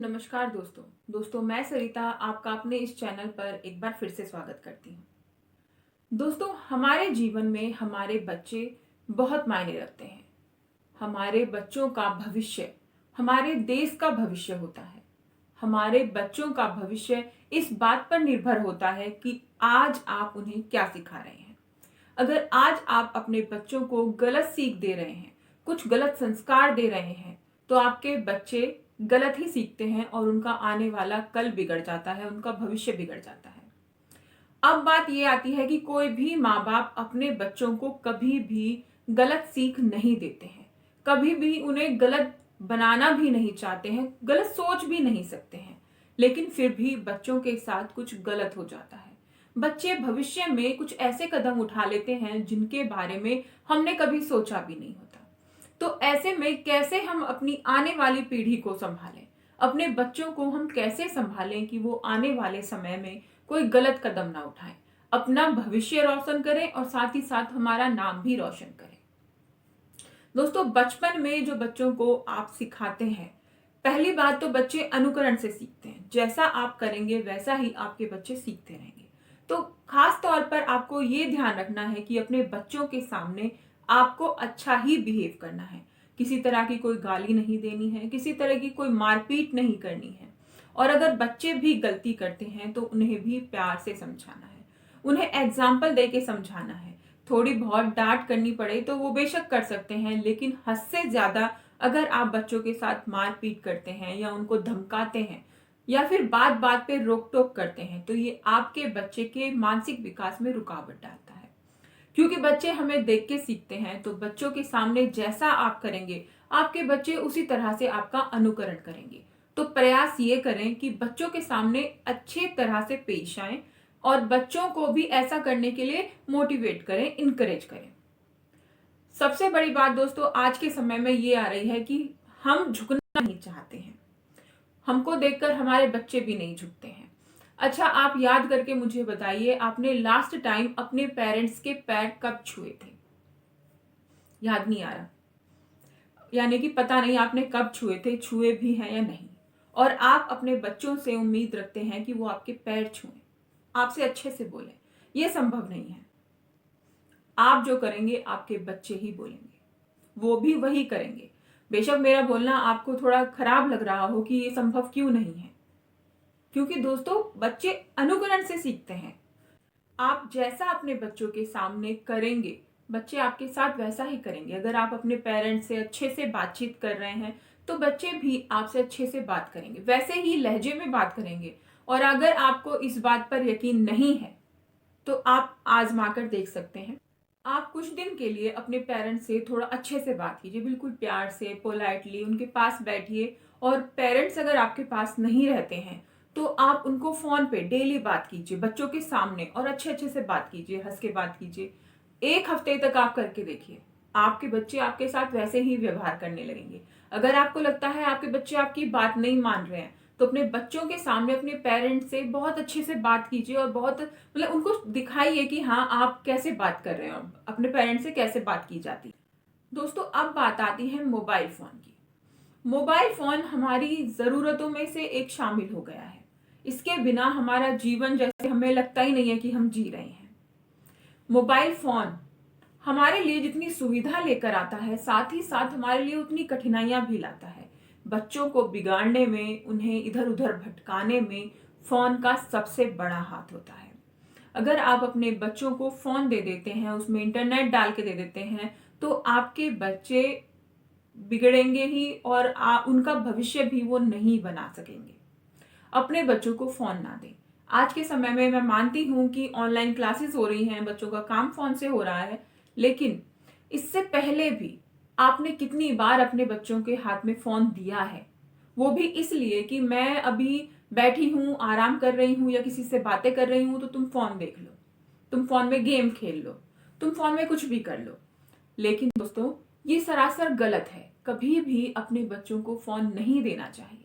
नमस्कार दोस्तों मैं सरिता आपका अपने इस चैनल पर एक बार फिर से स्वागत करती हूँ। दोस्तों हमारे जीवन में हमारे बच्चे बहुत मायने रखते हैं। हमारे बच्चों का भविष्य हमारे देश का भविष्य होता है। हमारे बच्चों का भविष्य इस बात पर निर्भर होता है कि आज आप उन्हें क्या सिखा रहे हैं। अगर आज आप अपने बच्चों को गलत सीख दे रहे हैं, कुछ गलत संस्कार दे रहे हैं, तो आपके बच्चे गलत ही सीखते हैं और उनका आने वाला कल बिगड़ जाता है, उनका भविष्य बिगड़ जाता है। अब बात ये आती है कि कोई भी माँ बाप अपने बच्चों को कभी भी गलत सीख नहीं देते हैं, कभी भी उन्हें गलत बनाना भी नहीं चाहते हैं, गलत सोच भी नहीं सकते हैं, लेकिन फिर भी बच्चों के साथ कुछ गलत हो जाता है। बच्चे भविष्य में कुछ ऐसे कदम उठा लेते हैं जिनके बारे में हमने कभी सोचा भी नहीं होता। तो ऐसे में कैसे हम अपनी आने वाली पीढ़ी को संभालें, अपने बच्चों को हम कैसे संभालें कि वो आने वाले समय में कोई गलत कदम ना उठाएं, अपना भविष्य रोशन करें और साथ ही साथ हमारा नाम भी रोशन करें। दोस्तों बचपन में जो बच्चों को आप सिखाते हैं, पहली बात तो बच्चे अनुकरण से सीखते हैं। जैसा आप करेंगे वैसा ही आपके बच्चे सीखते रहेंगे। तो खास तौर पर आपको ये ध्यान रखना है कि अपने बच्चों के सामने आपको अच्छा ही बिहेव करना है। किसी तरह की कोई गाली नहीं देनी है, किसी तरह की कोई मारपीट नहीं करनी है। और अगर बच्चे भी गलती करते हैं तो उन्हें भी प्यार से समझाना है, उन्हें एग्जाम्पल दे के समझाना है। थोड़ी बहुत डांट करनी पड़े तो वो बेशक कर सकते हैं, लेकिन हद से ज्यादा अगर आप बच्चों के साथ मारपीट करते हैं या उनको धमकाते हैं या फिर बात बात पे रोक टोक करते हैं तो ये आपके बच्चे के मानसिक विकास में रुकावट डालता है। क्योंकि बच्चे हमें देख के सीखते हैं, तो बच्चों के सामने जैसा आप करेंगे आपके बच्चे उसी तरह से आपका अनुकरण करेंगे। तो प्रयास ये करें कि बच्चों के सामने अच्छे तरह से पेश आएं और बच्चों को भी ऐसा करने के लिए मोटिवेट करें, इनकरेज करें। सबसे बड़ी बात दोस्तों आज के समय में ये आ रही है कि हम झुकना नहीं चाहते हैं, हमको देखकर हमारे बच्चे भी नहीं झुकते हैं। अच्छा, आप याद करके मुझे बताइए, आपने लास्ट टाइम अपने पेरेंट्स के पैर कब छुए थे? याद नहीं आ रहा, यानी कि पता नहीं आपने कब छुए थे, छुए भी हैं या नहीं। और आप अपने बच्चों से उम्मीद रखते हैं कि वो आपके पैर छुएं, आपसे अच्छे से बोलें। ये संभव नहीं है। आप जो करेंगे आपके बच्चे ही बोलेंगे, वो भी वही करेंगे। बेशक मेरा बोलना आपको थोड़ा खराब लग रहा हो कि ये संभव क्यों नहीं है, क्योंकि दोस्तों बच्चे अनुकरण से सीखते हैं। आप जैसा अपने बच्चों के सामने करेंगे बच्चे आपके साथ वैसा ही करेंगे। अगर आप अपने पेरेंट्स से अच्छे से बातचीत कर रहे हैं तो बच्चे भी आपसे अच्छे से बात करेंगे, वैसे ही लहजे में बात करेंगे। और अगर आपको इस बात पर यकीन नहीं है तो आप आजमा कर देख सकते हैं। आप कुछ दिन के लिए अपने पेरेंट्स से थोड़ा अच्छे से बात कीजिए, बिल्कुल प्यार से, पोलाइटली उनके पास बैठिए। और पेरेंट्स अगर आपके पास नहीं रहते हैं तो आप उनको फोन पे डेली बात कीजिए बच्चों के सामने, और अच्छे अच्छे से बात कीजिए, हंस के बात कीजिए। 1 हफ्ते तक आप करके देखिए, आपके बच्चे आपके साथ वैसे ही व्यवहार करने लगेंगे। अगर आपको लगता है आपके बच्चे आपकी बात नहीं मान रहे हैं तो अपने बच्चों के सामने अपने पेरेंट्स से बहुत अच्छे से बात कीजिए और बहुत मतलब उनको दिखाइए कि हाँ आप कैसे बात कर रहे हो, अपने पेरेंट्स से कैसे बात की जाती है। दोस्तों अब बात आती है मोबाइल फोन की। मोबाइल फोन हमारी जरूरतों में से एक शामिल हो गया है। इसके बिना हमारा जीवन जैसे हमें लगता ही नहीं है कि हम जी रहे हैं। मोबाइल फोन हमारे लिए जितनी सुविधा लेकर आता है साथ ही साथ हमारे लिए उतनी कठिनाइयां भी लाता है। बच्चों को बिगाड़ने में, उन्हें इधर उधर भटकाने में फोन का सबसे बड़ा हाथ होता है। अगर आप अपने बच्चों को फोन दे देते हैं, उसमें इंटरनेट डाल के दे देते हैं, तो आपके बच्चे बिगड़ेंगे ही और उनका भविष्य भी वो नहीं बना सकेंगे। अपने बच्चों को फोन ना दें। आज के समय में मैं मानती हूं कि ऑनलाइन क्लासेस हो रही हैं, बच्चों का काम फोन से हो रहा है, लेकिन इससे पहले भी आपने कितनी बार अपने बच्चों के हाथ में फोन दिया है? वो भी इसलिए कि मैं अभी बैठी हूं, आराम कर रही हूं या किसी से बातें कर रही हूं तो तुम फोन देख लो, तुम फोन में गेम खेल लो, तुम फोन में कुछ भी कर लो। लेकिन दोस्तों ये सरासर गलत है। कभी भी अपने बच्चों को फोन नहीं देना चाहिए।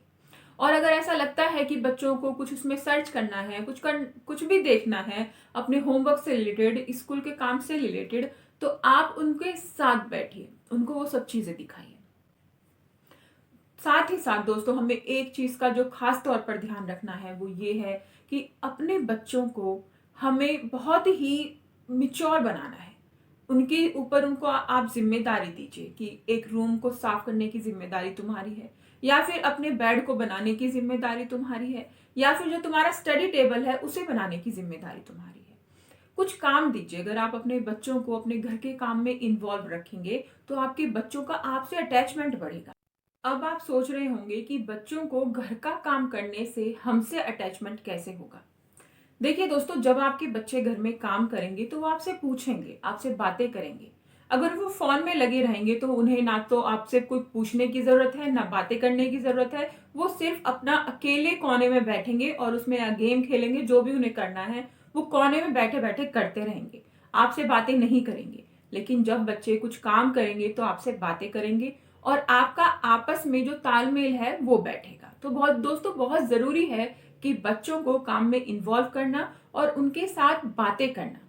और अगर ऐसा लगता है कि बच्चों को कुछ उसमें सर्च करना है, कुछ भी देखना है अपने होमवर्क से रिलेटेड, स्कूल के काम से रिलेटेड, तो आप उनके साथ बैठिए, उनको वो सब चीजें दिखाइए। साथ ही साथ दोस्तों हमें एक चीज का जो खास तौर पर ध्यान रखना है वो ये है कि अपने बच्चों को हमें बहुत ही मिच्योर बनाना है। उनके ऊपर उनको आप जिम्मेदारी दीजिए कि एक रूम को साफ करने की जिम्मेदारी तुम्हारी है, या फिर अपने बेड को बनाने की जिम्मेदारी तुम्हारी है, या फिर जो तुम्हारा स्टडी टेबल है उसे बनाने की जिम्मेदारी तुम्हारी है। कुछ काम दीजिए। अगर आप अपने बच्चों को अपने घर के काम में इन्वॉल्व रखेंगे तो आपके बच्चों का आपसे अटैचमेंट बढ़ेगा। अब आप सोच रहे होंगे कि बच्चों को घर का काम करने से हमसे अटैचमेंट कैसे होगा। देखिए दोस्तों, जब आपके बच्चे घर में काम करेंगे तो वो आपसे पूछेंगे, आपसे बातें करेंगे। अगर वो फोन में लगे रहेंगे तो उन्हें ना तो आपसे कोई पूछने की जरूरत है, ना बातें करने की जरूरत है। वो सिर्फ अपना अकेले कोने में बैठेंगे और उसमें गेम खेलेंगे। जो भी उन्हें करना है वो कोने में बैठे बैठे करते रहेंगे, आपसे बातें नहीं करेंगे। लेकिन जब बच्चे कुछ काम करेंगे तो आपसे बातें करेंगे और आपका आपस में जो तालमेल है वो बैठेगा। तो बहुत जरूरी है कि बच्चों को काम में इन्वॉल्व करना और उनके साथ बातें करना।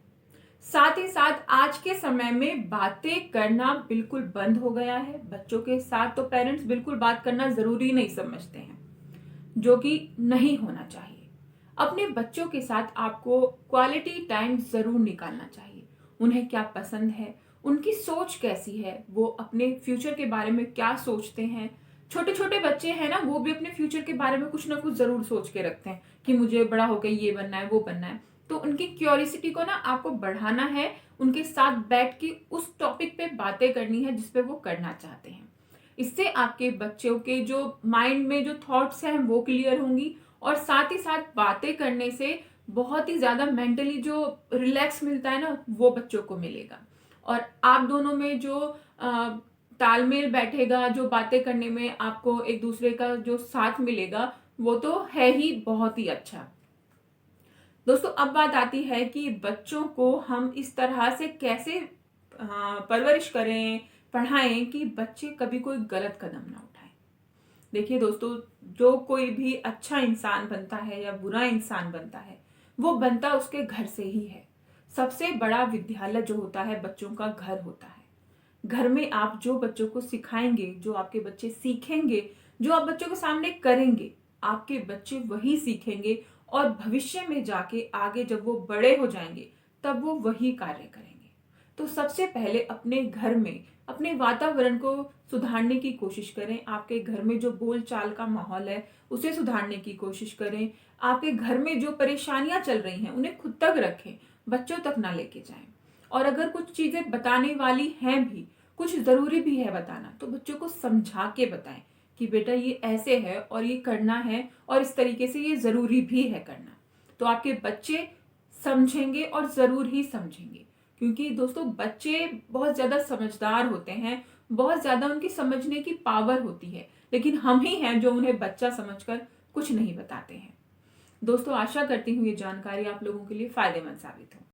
साथ ही साथ आज के समय में बातें करना बिल्कुल बंद हो गया है। बच्चों के साथ तो पेरेंट्स बिल्कुल बात करना जरूरी नहीं समझते हैं, जो कि नहीं होना चाहिए। अपने बच्चों के साथ आपको क्वालिटी टाइम जरूर निकालना चाहिए। उन्हें क्या पसंद है, उनकी सोच कैसी है, वो अपने फ्यूचर के बारे में क्या सोचते हैं। छोटे छोटे बच्चे हैं ना, वो भी अपने फ्यूचर के बारे में कुछ ना कुछ जरूर सोच के रखते हैं कि मुझे बड़ा होकर ये बनना है, वो बनना है। तो उनकी क्यूरियोसिटी को ना आपको बढ़ाना है। उनके साथ बैठ के उस टॉपिक पे बातें करनी है जिसपे वो करना चाहते हैं। इससे आपके बच्चों के जो माइंड में जो थॉट्स हैं वो क्लियर होंगी, और साथ ही साथ बातें करने से बहुत ही ज्यादा मेंटली जो रिलैक्स मिलता है ना वो बच्चों को मिलेगा। और आप दोनों में जो तालमेल बैठेगा, जो बातें करने में आपको एक दूसरे का जो साथ मिलेगा, वो तो है ही बहुत ही अच्छा। दोस्तों, अब बात आती है कि बच्चों को हम इस तरह से कैसे परवरिश करें, पढ़ाएं कि बच्चे कभी कोई गलत कदम ना उठाएं। देखिए दोस्तों, जो कोई भी अच्छा इंसान बनता है या बुरा इंसान बनता है वो बनता उसके घर से ही है। सबसे बड़ा विद्यालय जो होता है बच्चों का घर होता है। घर में आप जो बच्चों को सिखाएंगे, जो आपके बच्चे सीखेंगे, जो आप बच्चों के सामने करेंगे, आपके बच्चे वही सीखेंगे। और भविष्य में जाके आगे जब वो बड़े हो जाएंगे तब वो वही कार्य करेंगे। तो सबसे पहले अपने घर में अपने वातावरण को सुधारने की कोशिश करें। आपके घर में जो बोलचाल का माहौल है उसे सुधारने की कोशिश करें। आपके घर में जो परेशानियां चल रही हैं उन्हें खुद तक रखें, बच्चों तक ना लेके जाएं। और अगर कुछ चीजें बताने वाली हैं भी, कुछ जरूरी भी है बताना, तो बच्चों को समझा के बताएं कि बेटा ये ऐसे है और ये करना है और इस तरीके से ये जरूरी भी है करना। तो आपके बच्चे समझेंगे और जरूर ही समझेंगे। क्योंकि दोस्तों बच्चे बहुत ज्यादा समझदार होते हैं, बहुत ज्यादा उनकी समझने की पावर होती है, लेकिन हम ही हैं जो उन्हें बच्चा समझकर कुछ नहीं बताते हैं। दोस्तों, आशा करती हूँ ये जानकारी आप लोगों के लिए फायदेमंद साबित हो।